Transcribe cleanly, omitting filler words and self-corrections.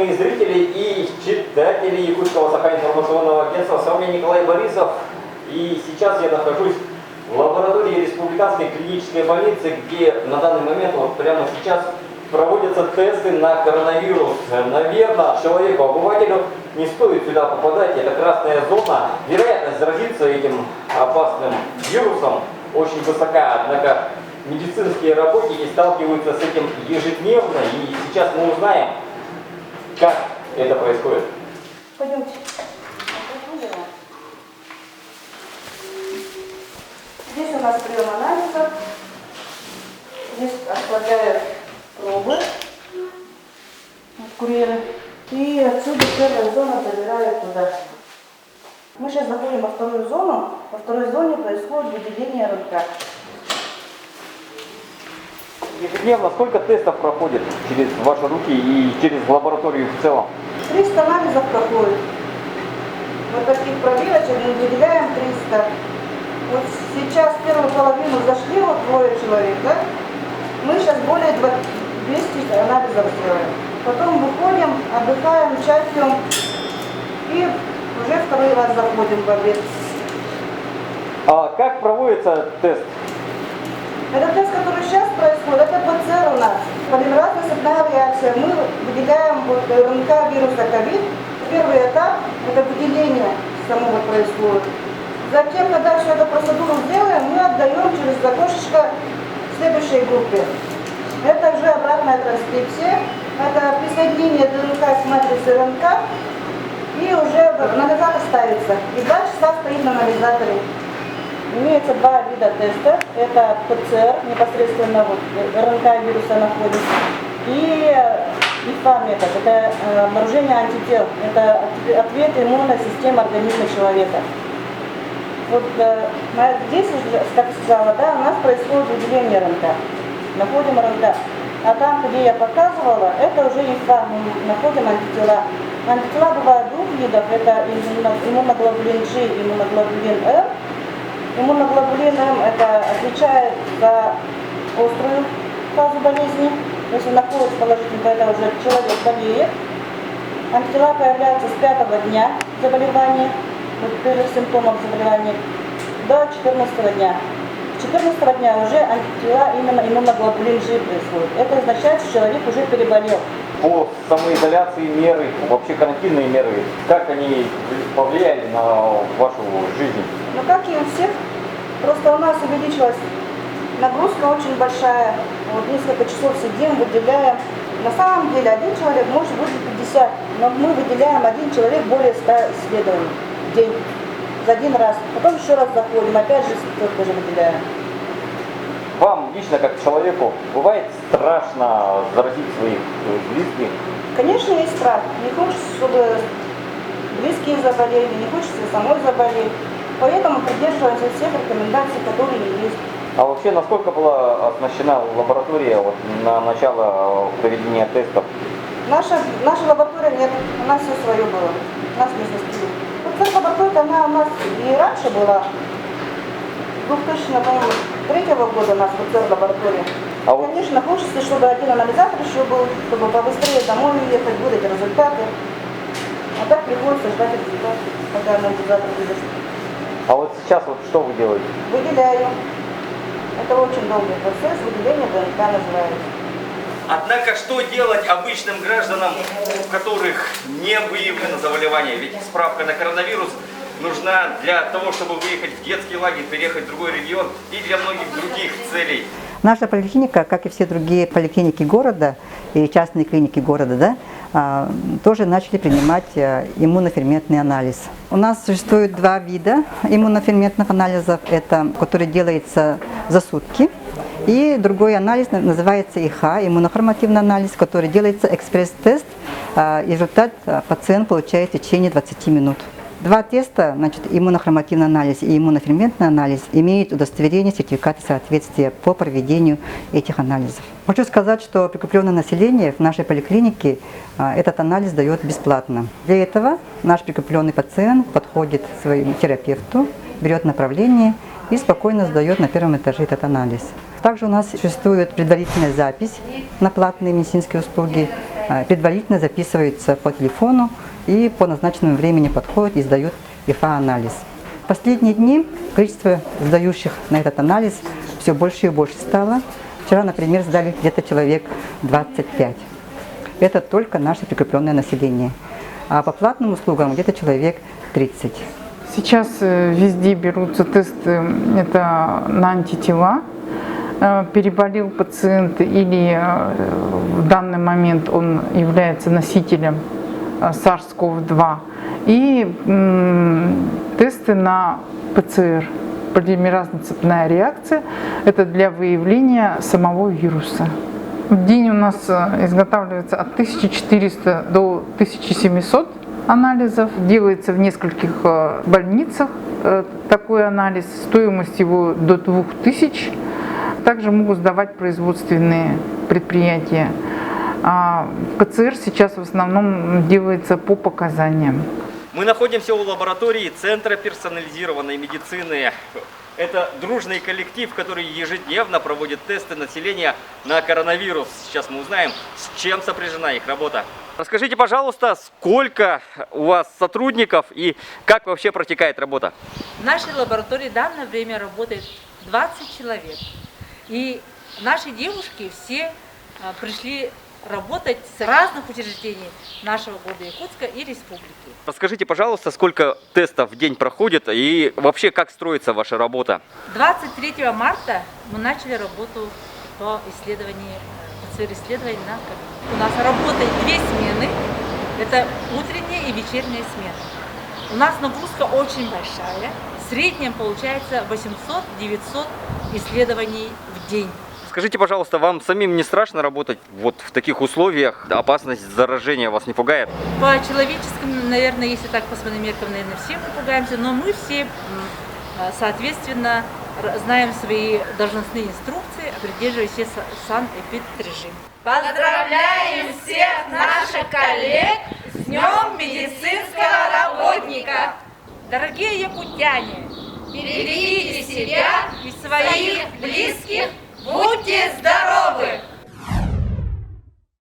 уважаемые зрители и читатели Якутского Саха-информационного агентства, с вами Николай Борисов. И сейчас я нахожусь в лаборатории Республиканской клинической больницы, где на данный момент, вот прямо сейчас, проводятся тесты на коронавирус. Наверное, человеку, обывателю не стоит сюда попадать, это красная зона. Вероятность заразиться этим опасным вирусом очень высока, однако медицинские работники сталкиваются с этим ежедневно, и сейчас мы узнаем, как это происходит. Пойдемте. Здесь у нас прием анализов. Здесь отправляют пробы курьеры. И отсюда первая зона забирают туда. Мы сейчас заходим во вторую зону. Во второй зоне происходит выделение РНК. Ежедневно сколько тестов проходит через ваши руки и через лабораторию в целом? 300 анализов проходит. Вот таких пробирочек мы выделяем 300. Вот сейчас в первую половину зашли вот двое человек, да? Мы сейчас более 200 анализов сделаем. Потом выходим, отдыхаем, чай пьем и уже второй раз заходим в обед. А как проводится тест? Этот тест, который сейчас происходит, это ПЦР у нас. Полимеразная цепная реакция. Мы выделяем вот РНК вируса ковид. Первый этап – это выделение самого происходит. Затем, когда всю эту процедуру сделаем, мы отдаем через окошечко следующей группе. Это уже обратная транскрипция. Это присоединение ДНК с матрицей РНК. И уже анализатор ставится. И 2 часа стоит на анализаторе. Имеется 2 вида теста. Это ПЦР, непосредственно вот РНК вируса находится. И ИФА метод. Это обнаружение антител. Это ответ иммунной системы организма человека. Вот здесь, как я сказала, да, у нас происходит выделение РНК. Находим РНК. А там, где я показывала, это уже ИФА. Мы находим антитела. Антитела бывают 2 видов. Это иммуноглобулин G и иммуноглобулин R. Иммуноглобулин М это отвечает за острую фазу болезни. Если находится положительно, то это уже человек болеет. Антитела появляются с 5-го дня заболевания, вот первых симптомов заболевания, до 14-го дня. С 14-го дня уже антитела именно иммуноглобулин G происходит. Это означает, что человек уже переболел. По самоизоляции меры, вообще карантинные меры, как они повлияли на вашу жизнь? Ну как и у всех, просто у нас увеличилась нагрузка очень большая. Вот несколько часов сидим, выделяем. На самом деле один человек может выделить 50, но мы выделяем один человек более 100 исследований в день. За один раз. Потом еще раз заходим, опять же столько же выделяем. Вам лично, как человеку, бывает страшно заразить своих близких? Конечно, есть страх. Не хочется, чтобы близкие заболели, не хочется самой заболеть. Поэтому придерживаемся всех рекомендаций, которые есть. А вообще, насколько была оснащена лаборатория вот, на начало проведения тестов? Наша лаборатория нет, у нас все свое было. У нас не застили. Вот эта лаборатория, она у нас и раньше была. 2003 года у нас лаборатория. А вот... Конечно, хочется, чтобы один анализатор еще был, чтобы побыстрее домой уехать, выдать результаты. А так приходится ждать результаты, когда анализатор выдаст. А вот сейчас вот что вы делаете? Выделяю. Это очень долгий процесс, выделение ДНК называется. Однако, что делать обычным гражданам, у которых не выявлено заболевание? Ведь справка на коронавирус нужна для того, чтобы выехать в детский лагерь, переехать в другой регион и для многих других целей. Наша поликлиника, как и все другие поликлиники города и частные клиники города, да, тоже начали принимать иммуноферментный анализ. У нас существует 2 вида иммуноферментных анализов, это, который делается за сутки, и другой анализ называется ИХА, иммунохромативный анализ, который делается экспресс-тест, и результат пациент получает в течение 20 минут. 2 теста, значит, иммунохромативный анализ и иммуноферментный анализ, имеют удостоверение сертификата соответствия по проведению этих анализов. Хочу сказать, что прикрепленное население в нашей поликлинике этот анализ дает бесплатно. Для этого наш прикрепленный пациент подходит к своему терапевту, берет направление и спокойно сдает на 1-м этаже этот анализ. Также у нас существует предварительная запись на платные медицинские услуги. предварительно записываются по телефону и по назначенному времени подходят и сдают ИФА-анализ. В последние дни количество сдающих на этот анализ все больше и больше стало. Вчера, например, сдали где-то человек 25. Это только наше прикрепленное население. А по платным услугам где-то человек 30. Сейчас везде берутся тесты это на антитела. Переболел пациент или в данный момент он является носителем SARS-CoV-2. И тесты на ПЦР, полимеразная цепная реакция, это для выявления самого вируса. В день у нас изготавливается от 1400 до 1700 анализов. Делается в нескольких больницах такой анализ. Стоимость его до 2000. Также могут сдавать производственные предприятия. А ПЦР сейчас в основном делается по показаниям. Мы находимся у лаборатории Центра персонализированной медицины. Это дружный коллектив, который ежедневно проводит тесты населения на коронавирус. Сейчас мы узнаем, с чем сопряжена их работа. Расскажите, пожалуйста, сколько у вас сотрудников и как вообще протекает работа? В нашей лаборатории в данное время работает 20 человек. И наши девушки все пришли работать с разных учреждений нашего города Якутска и республики. Расскажите, пожалуйста, сколько тестов в день проходит и вообще как строится ваша работа? 23 марта мы начали работу по исследованию, ПЦР-исследований на COVID. У нас работает 2 смены, это утренняя и вечерняя смена. У нас нагрузка очень большая, в среднем получается 800-900 исследований в день. Скажите, пожалуйста, вам самим не страшно работать вот в таких условиях? Опасность заражения вас не пугает? По человеческим, наверное, если так по своим меркам, наверное, все мы пугаемся, но мы все, соответственно, знаем свои должностные инструкции, придерживаясь санэпид-режим. Поздравляем всех наших коллег с Днем медицинского работника! Дорогие якутяне, Берегите себя и своих близких, будьте здоровы!